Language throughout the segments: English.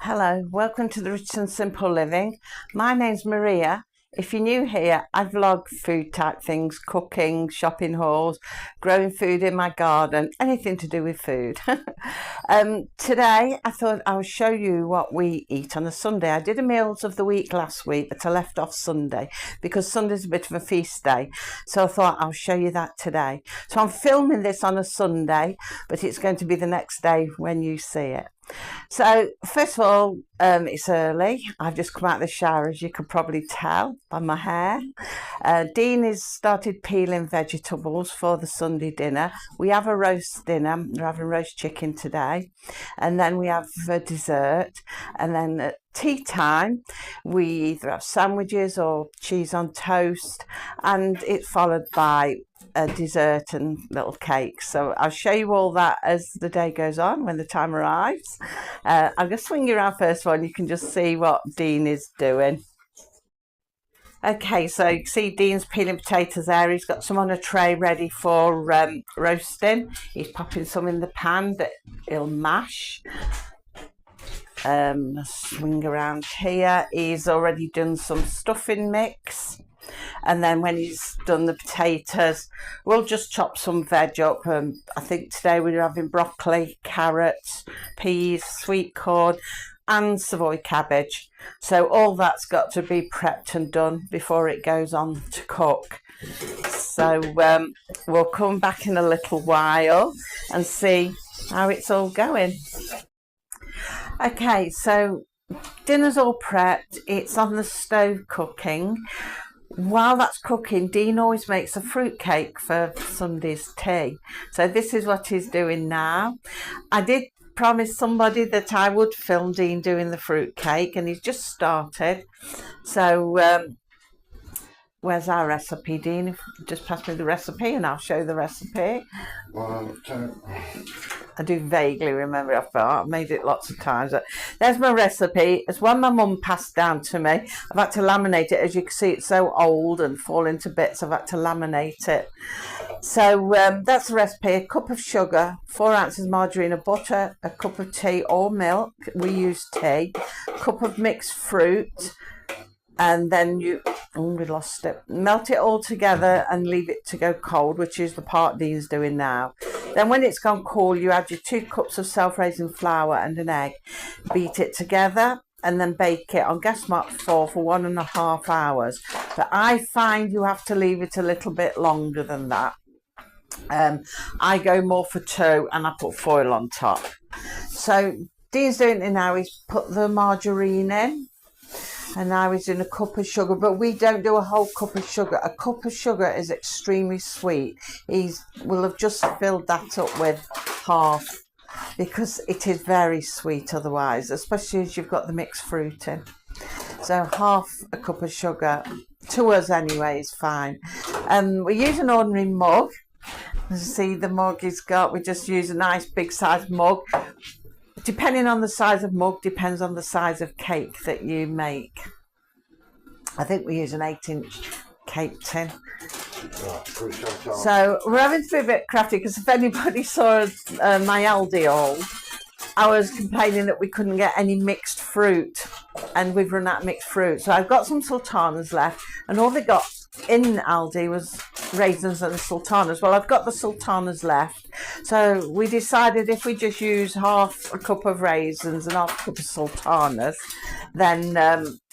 Hello, welcome to the Rich and Simple Living. My name's Maria. If you're new here, I vlog food type things, cooking, shopping hauls, growing food in my garden, anything to do with food. Today I thought I would show you what we eat on a Sunday. I did a meals of the week last week, but I left off Sunday because Sunday's a bit of a feast day. So I thought I'll show you that today. So I'm filming this on a Sunday, but it's going to be the next day when you see it. So first of all, it's early. I've just come out of the shower, as you can probably tell by my hair. Dean has started peeling vegetables for the Sunday dinner. We have a roast dinner. We're having roast chicken today, and then we have a dessert, and then at tea time we either have sandwiches or cheese on toast, and it's followed by a dessert and little cakes. So I'll show you all that as the day goes on, when the time arrives. I'm going to swing you around first of all, and you can just see what Dean is doing. Okay, so you can see Dean's peeling potatoes there. He's got some on a tray ready for roasting. He's popping some in the pan that he'll mash. Swing around here. He's already done some stuffing mix. And then when he's done the potatoes, we'll just chop some veg up. I think today we're having broccoli, carrots, peas, sweet corn and Savoy cabbage. So all that's got to be prepped and done before it goes on to cook. So we'll come back in a little while and see how it's all going. Okay, so dinner's all prepped. It's on the stove cooking. While that's cooking, Dean always makes a fruit cake for Sunday's tea. So this is what he's doing now. I did promise somebody that I would film Dean doing the fruit cake, and he's just started. So where's our recipe, Dean? Just pass me the recipe and I'll show the recipe. I do vaguely remember it off by heart. I've made it lots of times. There's my recipe. It's one my mum passed down to me. I've had to laminate it. As you can see, it's so old and falling to bits. I've had to laminate it. So that's the recipe. A cup of sugar, 4 ounces margarine or butter, a cup of tea or milk. We use tea. A cup of mixed fruit. And then we lost it. Melt it all together and leave it to go cold, which is the part Dean's doing now. Then when it's gone cool, you add your 2 cups of self-raising flour and an egg. Beat it together and then bake it on gas mark 4 for 1.5 hours. But I find you have to leave it a little bit longer than that. I go more for 2 and I put foil on top. So Dean's doing it now. He's put the margarine in. And now he's in a cup of sugar, but we don't do a whole cup of sugar. A cup of sugar is extremely sweet. Will have just filled that up with half, because it is very sweet otherwise, especially as you've got the mixed fruit in. So half a cup of sugar, to us anyway, is fine. We use an ordinary mug. As you see, the mug we just use a nice big size mug. Depending on the size of mug, depends on the size of cake that you make. I think we use an 8-inch cake tin. So we're having to be a bit crafty, because if anybody saw my Aldi haul, I was complaining that we couldn't get any mixed fruit, and we've run out of mixed fruit. So I've got some sultanas left, and all they got in Aldi was raisins and sultanas. Well, I've got the sultanas left, so we decided if we just use half a cup of raisins and half a cup of sultanas, then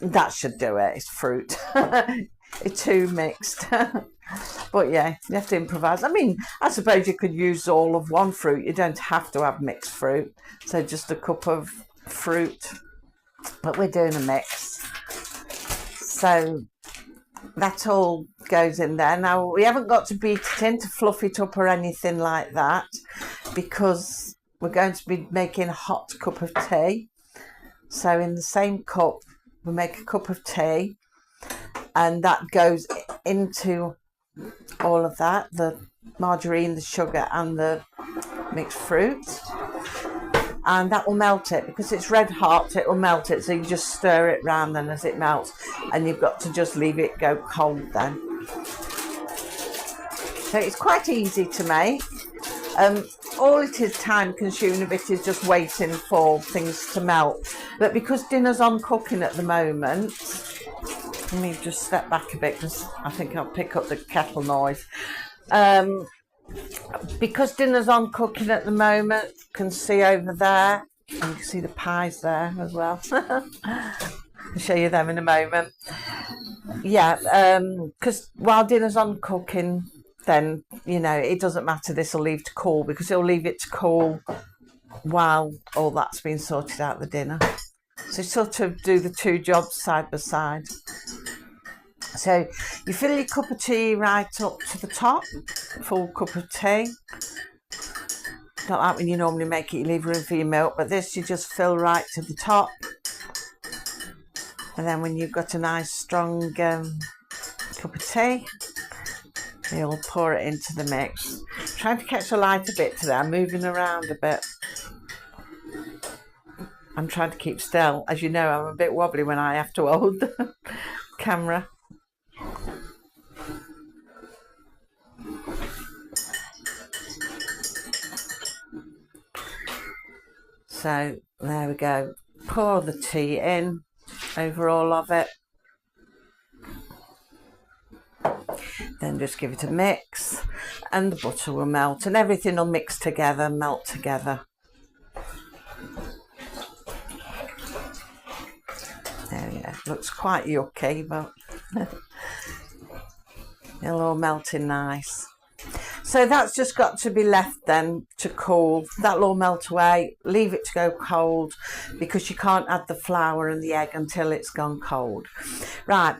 that should do it. It's fruit. It's too mixed. But yeah, you have to improvise. I mean, I suppose you could use all of one fruit. You don't have to have mixed fruit. So just a cup of fruit. But we're doing a mix. So that all goes in there. Now, we haven't got to beat it in to fluff it up or anything like that, because we're going to be making a hot cup of tea. So in the same cup, we make a cup of tea, and that goes into all of that, the margarine, the sugar and the mixed fruit. And that will melt it, because it's red hot, it will melt it. So you just stir it round then as it melts, and you've got to just leave it go cold then. So it's quite easy to make. All it is time consuming a bit is just waiting for things to melt. But because dinner's on cooking at the moment, let me just step back a bit because I think I'll pick up the kettle noise. Because dinner's on cooking at the moment, you can see over there, and you can see the pies there as well. I'll show you them in a moment. Yeah, because while dinner's on cooking, then, you know, it doesn't matter, this will leave to cool, because it'll leave it to cool while all that's been sorted out the dinner. So sort of do the two jobs side by side. So you fill your cup of tea right up to the top, full cup of tea. Not like when you normally make it, you leave room for your milk, but this you just fill right to the top. And then when you've got a nice strong cup of tea, you'll pour it into the mix. Trying to catch the light a bit today, I'm moving around a bit. I'm trying to keep still. As you know, I'm a bit wobbly when I have to hold the camera. So there we go. Pour the tea in over all of it. Then just give it a mix and the butter will melt and everything will mix together, melt together. There we go. Looks quite yucky, but it'll all melt in nice. So that's just got to be left then to cool. That'll all melt away. Leave it to go cold because you can't add the flour and the egg until it's gone cold. Right,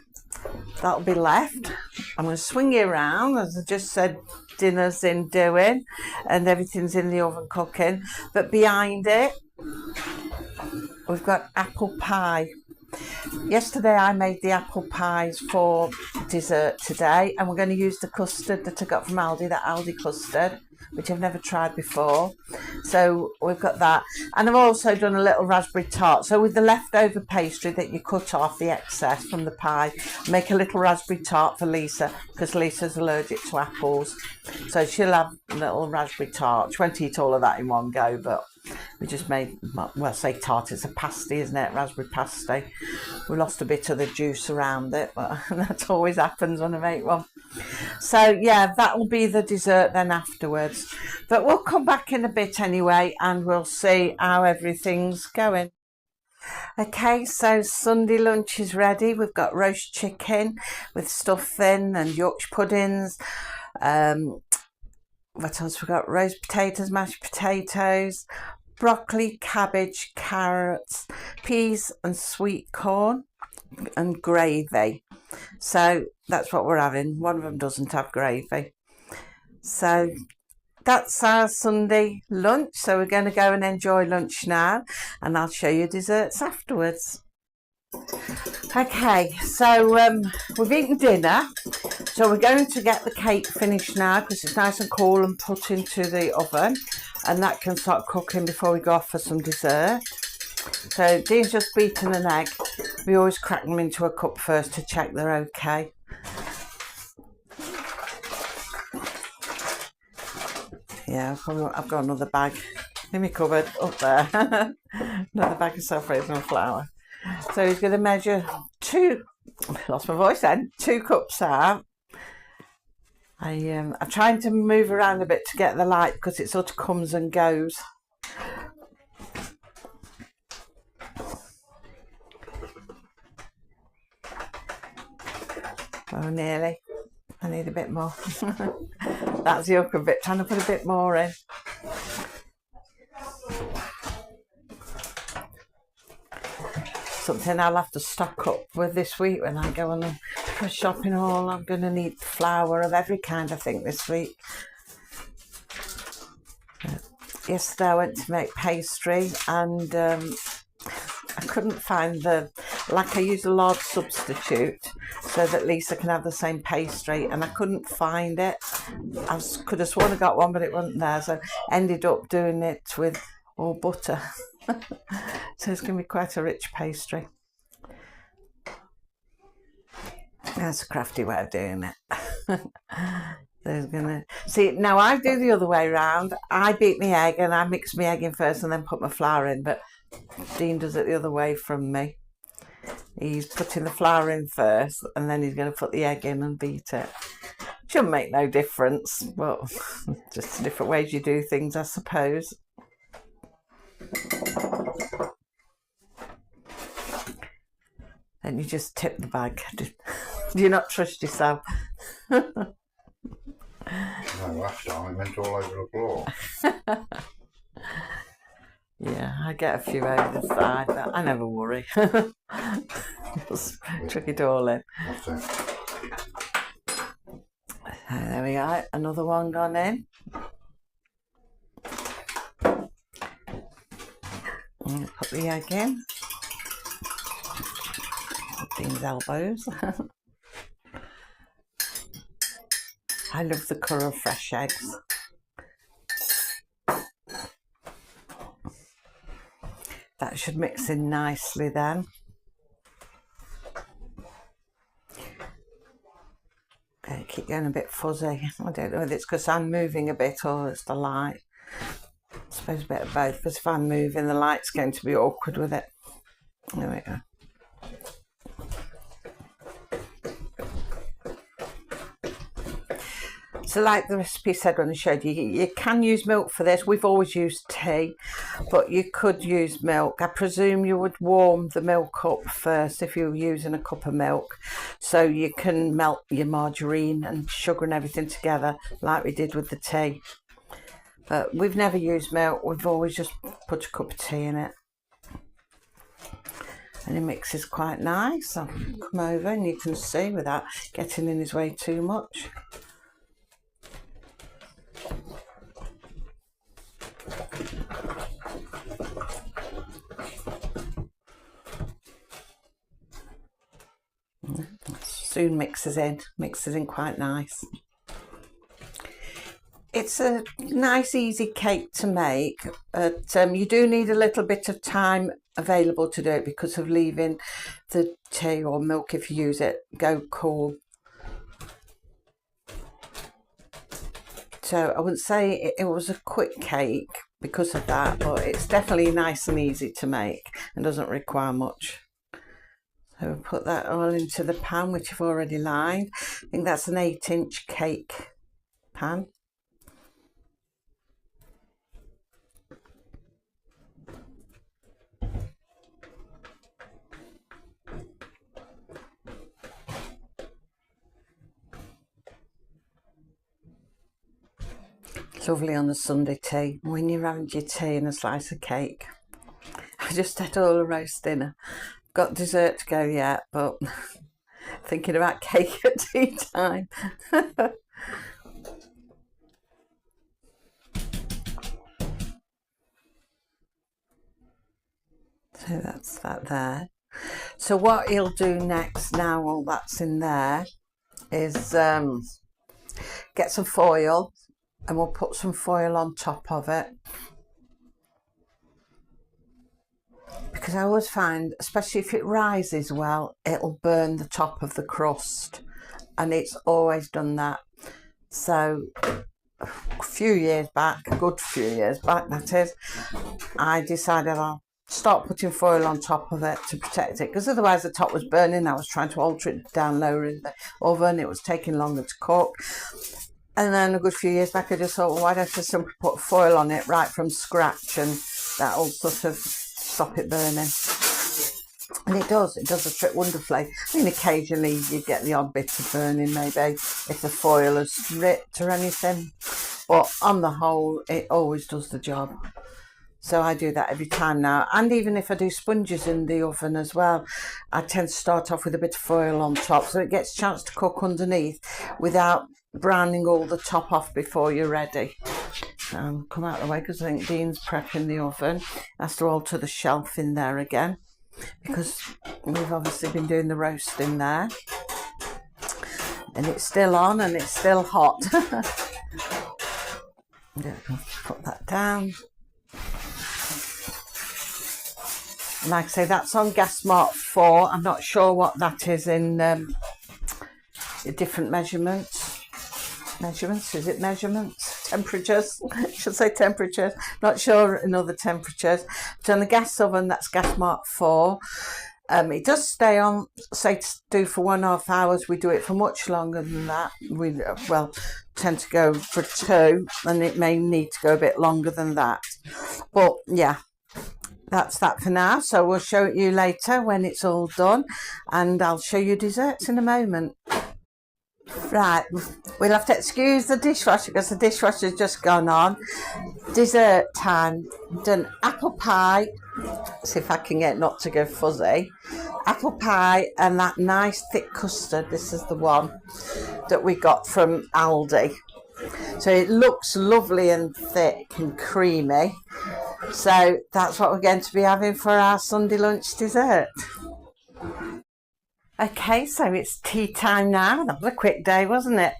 that'll be left. I'm going to swing it around. As I just said, dinner's in doing and everything's in the oven cooking. But behind it, we've got apple pie. Yesterday I made the apple pies for dessert today, and we're going to use the custard that I got from Aldi, that Aldi custard, which I've never tried before. So we've got that, and I've also done a little raspberry tart. So with the leftover pastry that you cut off, the excess from the pie, make a little raspberry tart for Lisa, because Lisa's allergic to apples, so she'll have a little raspberry tart. She won't eat all of that in one go, but we just made, well, I say tart, it's a pasty, isn't it? Raspberry pasty. We lost a bit of the juice around it, but that always happens when I make one. So yeah, that'll be the dessert then afterwards. But we'll come back in a bit anyway and we'll see how everything's going. Okay, so Sunday lunch is ready. We've got roast chicken with stuffing and Yorkshire puddings. What else we got? Roast potatoes, mashed potatoes, broccoli, cabbage, carrots, peas and sweet corn and gravy. So that's what we're having. One of them doesn't have gravy. So that's our Sunday lunch. So we're going to go and enjoy lunch now and I'll show you desserts afterwards. Okay, so we've eaten dinner, so we're going to get the cake finished now because it's nice and cool and put into the oven, and that can start cooking before we go off for some dessert. So Dean's just beaten an egg. We always crack them into a cup first to check they're okay. Yeah, I've got another bag in my cupboard up there. Another bag of self-raising flour. So he's going to measure two cups out. I'm trying to move around a bit to get the light because it sort of comes and goes. Oh, nearly. I need a bit more. That's the other bit, trying to put a bit more in. Something I'll have to stock up with this week when I go on a shopping haul. I'm going to need flour of every kind, I think, this week. Yesterday I went to make pastry and I couldn't find I used a large substitute so that Lisa can have the same pastry, and I couldn't find it. I could have sworn I got one, but it wasn't there, so ended up doing it with all butter. So it's going to be quite a rich pastry. That's a crafty way of doing it. There's gonna see now. I do the other way round. I beat my egg and I mix my egg in first and then put my flour in. But Dean does it the other way from me. He's putting the flour in first and then he's going to put the egg in and beat it. Shouldn't make no difference, but just different ways you do things, I suppose. Then you just tip the bag. Do you not trust yourself? No, last time it went all over the floor. Yeah, I get a few over the side, but I never worry. Just chuck it all in. That's it. There we go, another one gone in. Put the egg in. Put Dean's elbows. I love the colour of fresh eggs. That should mix in nicely then. Okay, keep getting a bit fuzzy. I don't know whether it's because I'm moving a bit or it's the light. I suppose a bit of both, because if I'm moving, the light's going to be awkward with it. There we go. So like the recipe said when I showed you, you can use milk for this. We've always used tea, but you could use milk. I presume you would warm the milk up first if you were using a cup of milk, so you can melt your margarine and sugar and everything together like we did with the tea. But we've never used milk. We've always just put a cup of tea in it. And it mixes quite nice. I'll come over and you can see without getting in his way too much. Soon mixes in quite nice. It's a nice easy cake to make, but you do need a little bit of time available to do it because of leaving the tea or milk, if you use it, go cool. So I wouldn't say it was a quick cake because of that, but it's definitely nice and easy to make and doesn't require much. So we'll put that all into the pan, which I've already lined. I think that's an 8-inch cake pan. Lovely on a Sunday tea, when you're having your tea and a slice of cake. I just had all a roast dinner. Got dessert to go yet, but thinking about cake at tea time. So that's that there. So what he'll do next, now all that's in there, is get some foil. And we'll put some foil on top of it, because I always find, especially if it rises well, it'll burn the top of the crust, and it's always done that. So a few years back, a good few years back that is, I decided I'll start putting foil on top of it to protect it, because otherwise the top was burning. I was trying to alter it down lower in the oven, it was taking longer to cook. And then a good few years back, I just thought, well, why don't I simply put foil on it right from scratch, and that'll sort of stop it burning. And it does the trick wonderfully. I mean, occasionally you get the odd bit of burning, maybe, if the foil has ripped or anything. But on the whole, it always does the job. So I do that every time now. And even if I do sponges in the oven as well, I tend to start off with a bit of foil on top, so it gets a chance to cook underneath without browning all the top off before you're ready. Come out of the way because I think Dean's prepping the oven. Has to alter the shelf in there again, because we've obviously been doing the roasting there. And it's still on and it's still hot. Put that down. Like I say, that's on gas mark 4. I'm not sure what that is in different measurements. measurements. Is it measurements? Temperatures? I should say temperatures. Not sure in other temperatures. But on the gas oven, that's gas mark 4. It does stay on, say, to do for 1.5 hours. We do it for much longer than that. We, well, tend to go for 2, and it may need to go a bit longer than that. But yeah, that's that for now. So we'll show it you later when it's all done, and I'll show you desserts in a moment. Right, we'll have to excuse the dishwasher because the dishwasher's just gone on. Dessert time. Done apple pie. See if I can get it not to go fuzzy. Apple pie and that nice thick custard. This is the one that we got from Aldi. So it looks lovely and thick and creamy. So that's what we're going to be having for our Sunday lunch dessert. Okay, so it's tea time now. That was a quick day, wasn't it?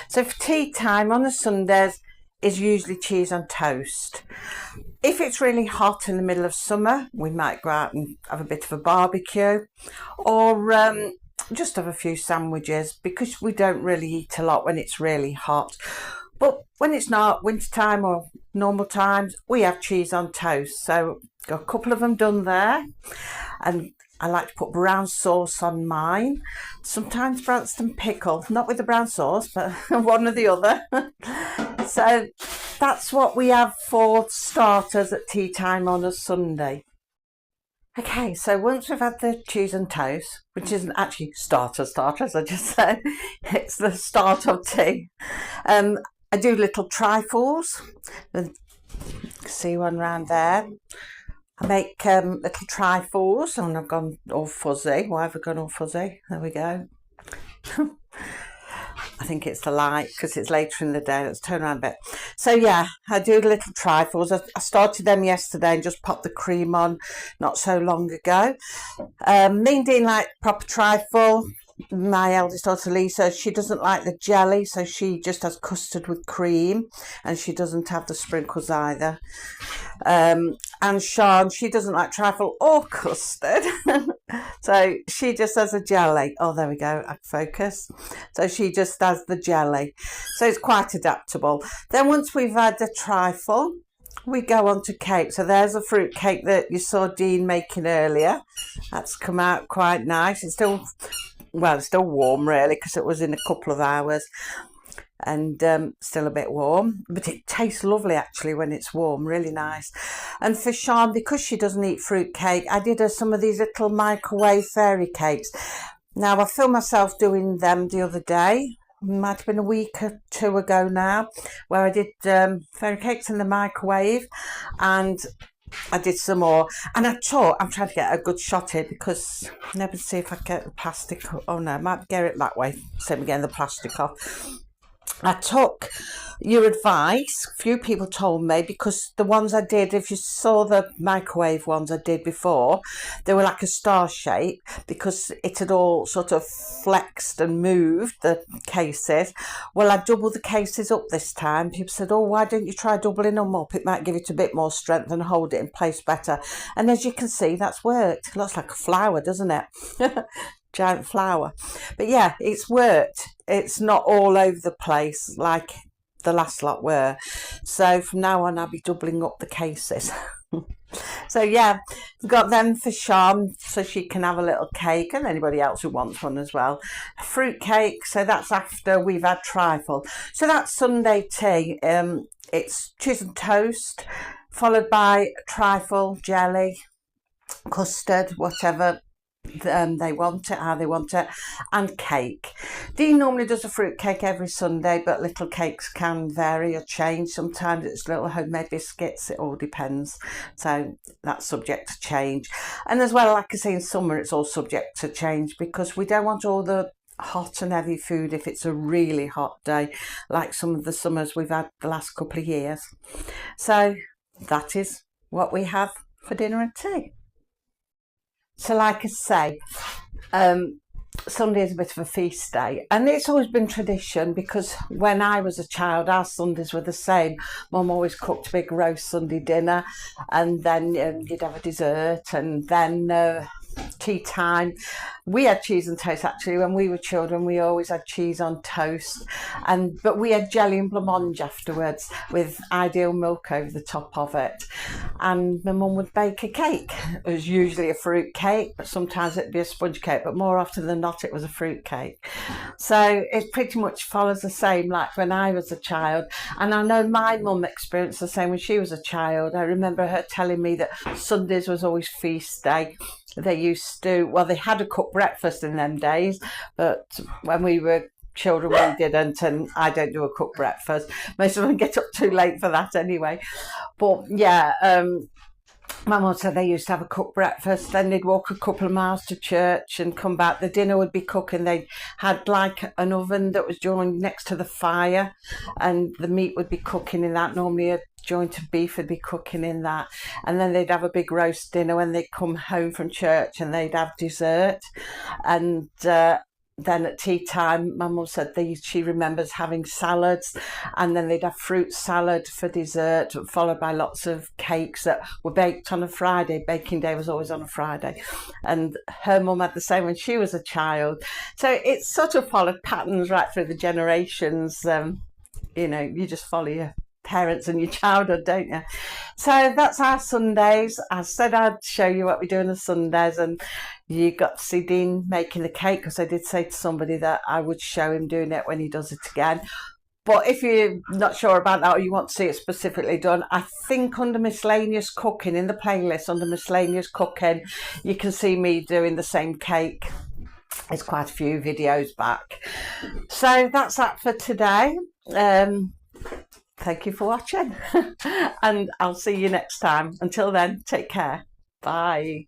So for tea time on the Sundays is usually cheese on toast. If it's really hot in the middle of summer, we might go out and have a bit of a barbecue, or just have a few sandwiches, because we don't really eat a lot when it's really hot. But when it's not winter time or normal times, we have cheese on toast. So got a couple of them done there, and I like to put brown sauce on mine. Sometimes Branston pickle, not with the brown sauce, but one or the other. So that's what we have for starters at tea time on a Sunday. Okay, so once we've had the cheese and toast, which isn't actually starters, I just said, it's the start of tea. I do little trifles. See one round there. I make little trifles, and I've gone all fuzzy. Why have I gone all fuzzy? There we go. I think it's the light because it's later in the day. Let's turn around a bit. So yeah, I do little trifles. I started them yesterday and just popped the cream on not so long ago. Me and Dean like proper trifle. My eldest daughter Lisa, she doesn't like the jelly, so she just has custard with cream, and she doesn't have the sprinkles either. And Sean, she doesn't like trifle or custard, so she just has a jelly. Oh, there we go, I focus. So she just has the jelly, so it's quite adaptable. Then once we've had the trifle, we go on to cake. So there's a fruit cake that you saw Dean making earlier. That's come out quite nice. It's still warm really, because it was in a couple of hours, and still a bit warm, but it tastes lovely actually when it's warm, really nice. And for Sean, because she doesn't eat fruit cake, I did her some of these little microwave fairy cakes. Now I filmed myself doing them the other day, might have been a week or 2 ago now, where I did fairy cakes in the microwave, and I did some more, and I'm trying to get a good shot here, because let me see if I get the plastic. Oh no, I might get it that way. Same again, the plastic off. I took your advice. Few people told me, because the ones I did, if you saw the microwave ones I did before, they were like a star shape because it had all sort of flexed and moved, the cases. Well, I doubled the cases up this time. People said, oh, why don't you try doubling them up? It might give it a bit more strength and hold it in place better. And as you can see, that's worked. It looks like a flower, doesn't it? Giant flower. But yeah, it's worked. It's not all over the place like the last lot were. So from now on, I'll be doubling up the cases. So yeah, we've got them for Sean, so she can have a little cake, and anybody else who wants one as well. A fruit cake, so that's after we've had trifle. So that's Sunday tea. It's cheese and toast, followed by trifle, jelly, custard, whatever they want it, how they want it, and cake. Dean normally does a fruit cake every Sunday, but little cakes can vary or change. Sometimes it's little homemade biscuits, it all depends, so that's subject to change. And as well, like I say, in summer it's all subject to change, because we don't want all the hot and heavy food if it's a really hot day, like some of the summers we've had the last couple of years. So that is what we have for dinner and tea. So like I say, Sunday is a bit of a feast day, and it's always been tradition, because when I was a child, our Sundays were the same. Mum always cooked a big roast Sunday dinner, and then you'd have a dessert, and then tea time. We had cheese and toast actually when we were children. We always had cheese on toast, but we had jelly and blancmange afterwards with ideal milk over the top of it. And my mum would bake a cake. It was usually a fruit cake, but sometimes it'd be a sponge cake, but more often than not it was a fruit cake. So it pretty much follows the same like when I was a child. And I know my mum experienced the same when she was a child. I remember her telling me that Sundays was always feast day. They used to, well, they had a cooked breakfast in them days, but when we were children we didn't, and I don't do a cooked breakfast. Most of them get up too late for that anyway. But yeah, my mum said they used to have a cooked breakfast, then they'd walk a couple of miles to church and come back. The dinner would be cooking. They had like an oven that was joined next to the fire, and the meat would be cooking in that. Normally a joint of beef would be cooking in that, and then they'd have a big roast dinner when they'd come home from church, and they'd have dessert. And then at tea time, my mum said she remembers having salads, and then they'd have fruit salad for dessert, followed by lots of cakes that were baked on a Friday. Baking day was always on a Friday. And her mum had the same when she was a child. So it sort of followed patterns right through the generations. You just follow your parents and your childhood, don't you? So that's our Sundays. I said I'd show you what we do on the Sundays, and you got to see Dean making the cake, because I did say to somebody that I would show him doing it when he does it again. But if you're not sure about that, or you want to see it specifically done, I think under miscellaneous cooking, in the playlist under miscellaneous cooking, you can see me doing the same cake. There's quite a few videos back. So that's that for today. Thank you for watching, and I'll see you next time. Until then, take care. Bye.